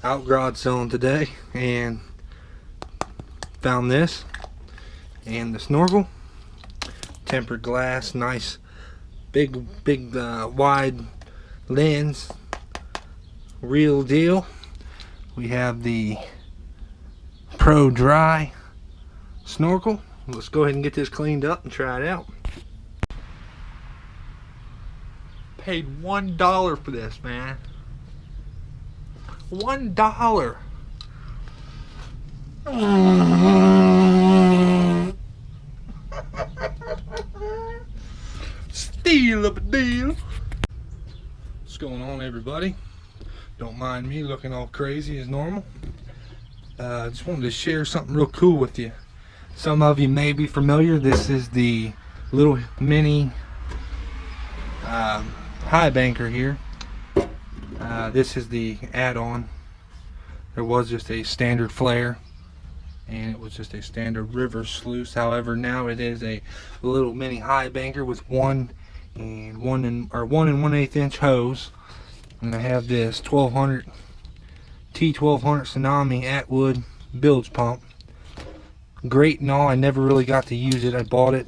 Out garage selling today and found this and the snorkel. Tempered glass, nice big wide lens, real deal. We have the Pro Dry snorkel. Let's go ahead and get this cleaned up and try it out. Paid $1 for this, man. $1. Steal of a deal. What's going on, everybody? Don't mind me looking all crazy as normal. Just wanted to share something real cool with you. Some of you may be familiar. This is the little mini high banker here. This is the add-on. There was just a standard flare, and it was just a standard river sluice. However, now it is a little mini high banker with 1 1/8 inch hose, and I have this T1200 Tsunami Atwood bilge pump. Great and all. I never really got to use it. I bought it,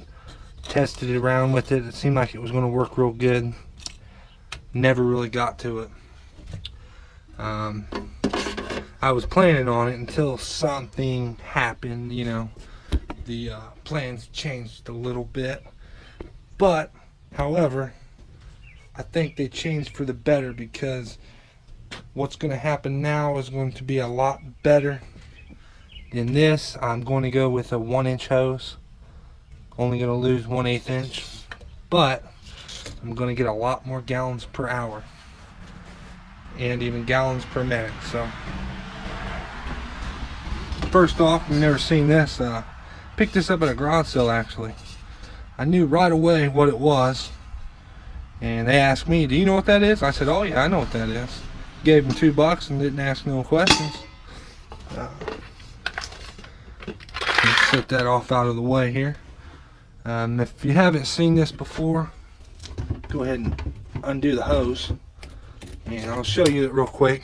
tested it around with it. It seemed like it was going to work real good. Never really got to it. I was planning on it until something happened, you know. The plans changed a little bit. But, however, I think they changed for the better, because what's going to happen now is going to be a lot better than this. I'm going to go with a 1-inch hose. Only going to lose 1/8 inch. But I'm going to get a lot more gallons per hour. And even gallons per minute. So, first off, we've never seen this. Picked this up at a garage sale, actually. I knew right away what it was, and they asked me, "Do you know what that is?" I said, "Oh yeah, I know what that is." Gave them $2 and didn't ask no questions. Let's set that off out of the way here. If you haven't seen this before, go ahead and undo the hose, and I'll show you it real quick,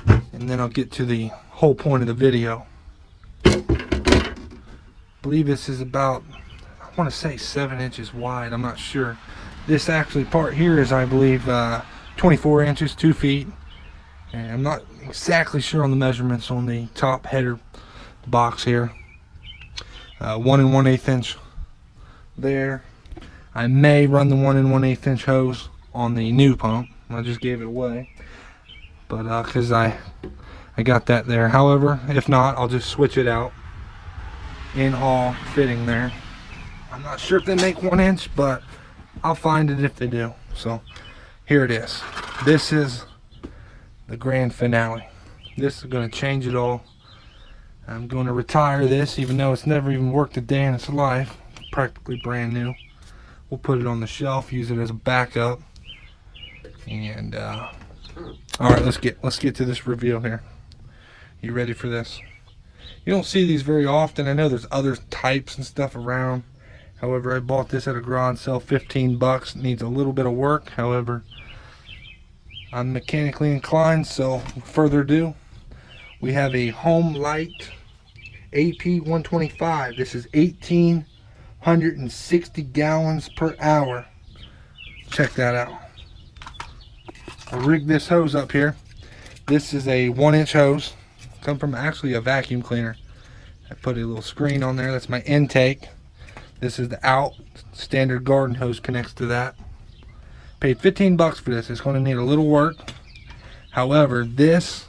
and then I'll get to the whole point of the video. I believe this is about, I want to say 7 inches wide. I'm not sure. This actually part here is, I believe, 24 inches, 2 feet. And I'm not exactly sure on the measurements on the top header box here. 1 1/8 inch there. I may run the 1 1/8 inch hose on the new pump. I just gave it away, but because I got that there. However, if not, I'll just switch it out. In-haul fitting there. I'm not sure if they make 1 inch, but I'll find it if they do. So here it is. This is the grand finale. This is going to change it all. I'm going to retire this, even though it's never even worked a day in its life. Practically brand new. We'll put it on the shelf, use it as a backup. And all right, let's get to this reveal here. You ready for this? You don't see these very often. I know there's other types and stuff around. However, I bought this at a garage sale, $15. It needs a little bit of work. However, I'm mechanically inclined, so without further ado, we have a Home Light AP 125. This is 1,860 gallons per hour. Check that out. I'll rig this hose up here. This is a 1-inch hose. Come from actually a vacuum cleaner. I put a little screen on there. That's my intake. This is the out. Standard garden hose connects to that. Paid $15 for this. It's going to need a little work. However, this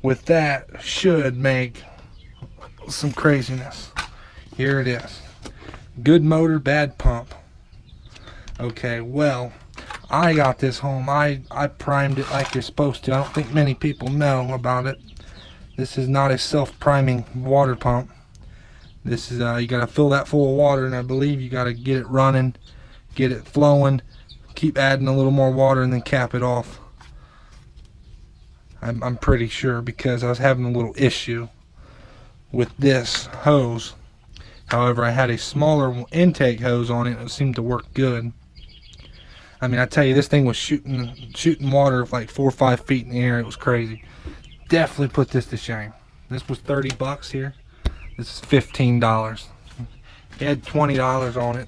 with that should make some craziness. Here it is. Good motor, bad pump. Okay, well, I got this home. I primed it like you're supposed to. I don't think many people know about it. This is not a self-priming water pump. This is you got to fill that full of water, and I believe you got to get it running, get it flowing, keep adding a little more water, and then cap it off. I'm pretty sure, because I was having a little issue with this hose. However, I had a smaller intake hose on it, and it seemed to work good. I mean, I tell you, this thing was shooting water like 4 or 5 feet in the air. It was crazy. Definitely put this to shame. This was 30 bucks here. This is $15. It had $20 on it.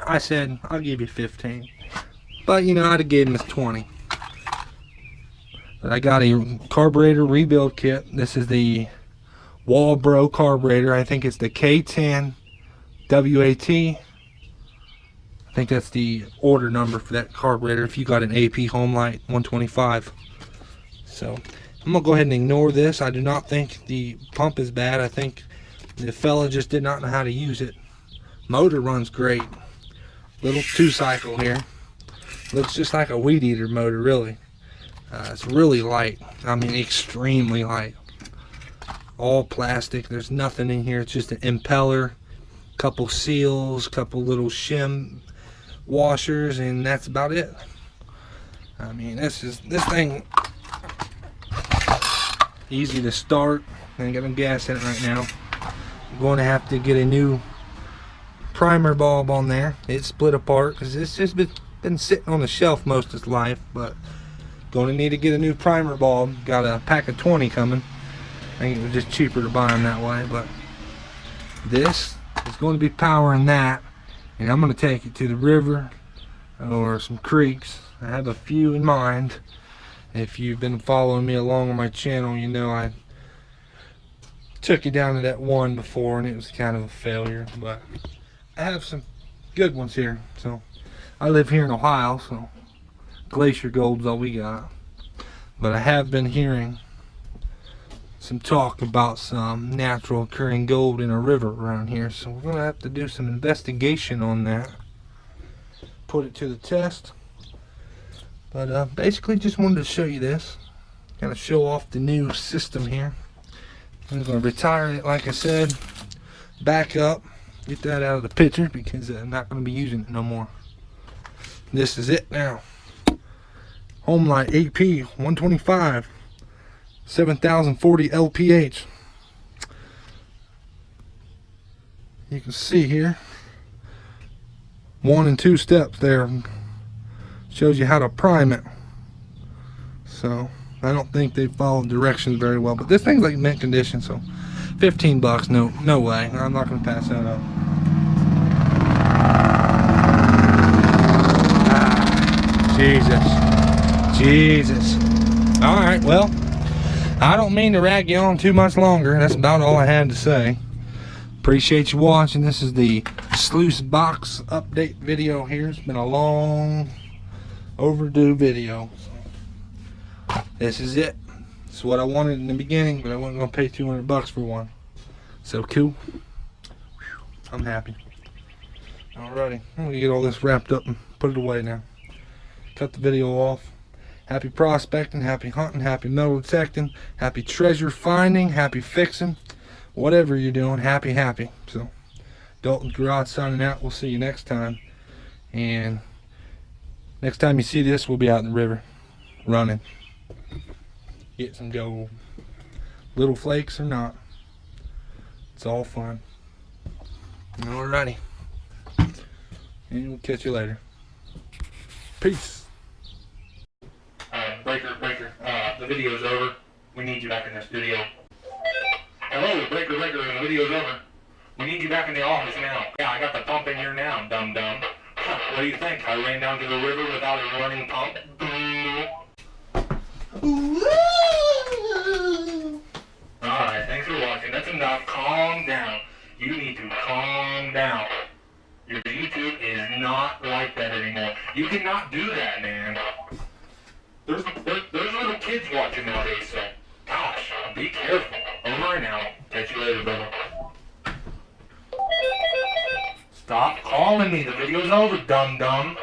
I said, I'll give you 15. But, you know, I'd have gave him his 20. But I got a carburetor rebuild kit. This is the Walbro carburetor. I think it's the K10 WAT. I think that's the order number for that carburetor if you got an AP Homelight 125. So I'm gonna go ahead and ignore this. I do not think the pump is bad. I think the fella just did not know how to use it. Motor runs great. Little 2-cycle here. Looks just like a weed eater motor, really. It's really light. I mean, extremely light. All plastic. There's nothing in here. It's just an impeller, couple seals, couple little shim washers, and that's about it. I mean, this thing easy to start. I ain't got no gas in it right now. I'm going to have to get a new primer bulb on there. It's split apart because it's just been sitting on the shelf most of its life, but going to need to get a new primer bulb. Got a pack of 20 coming. I think it was just cheaper to buy them that way, but this is going to be powering that, and I'm going to take it to the river or some creeks. I have a few in mind. If you've been following me along on my channel, you know I took you down to that one before and it was kind of a failure, but I have some good ones here. So I live here in Ohio, so glacier gold's all we got. But I have been hearing some talk about some natural occurring gold in a river around here, so we're going to have to do some investigation on that, put it to the test. But basically just wanted to show you this, kind of show off the new system here. I'm going to retire it, like I said, back up, get that out of the picture because I'm not going to be using it no more. This is it now. Homelight AP 125, 7040 LPH. You can see here 1 and 2 steps there. Shows you how to prime it. So I don't think they followed directions very well, but this thing's like mint condition, so 15 bucks, no way. I'm not going to pass that up. Jesus. Alright, well, I don't mean to rag you on too much longer. That's about all I had to say. Appreciate you watching. This is the Sluice box update video here. It's been a long overdue video. This is it. It's what I wanted in the beginning, but I wasn't going to pay 200 bucks for one. So cool. I'm happy. Alrighty, I'm going to get all this wrapped up and put it away now. Cut the video off. Happy prospecting, happy hunting, happy metal detecting, happy treasure finding, happy fixing. Whatever you're doing, happy. So, Dalton's Garage signing out. We'll see you next time. And next time you see this, we'll be out in the river running. Get some gold. Little flakes or not. It's all fun. Alrighty. And we'll catch you later. Peace. Breaker, the video's over. We need you back in the studio. Hello, Breaker, the video's over. We need you back in the office now. Yeah, I got the pump in here now, dum-dum. What do you think? I ran down to the river without a running pump. Alright, thanks for watching. That's enough. Calm down. You need to calm down. Your YouTube is not like that anymore. You cannot do that, man. There's little kids watching nowadays, so gosh, be careful. Over and out. Catch you later, brother. Stop calling me. The video's over, dum-dum.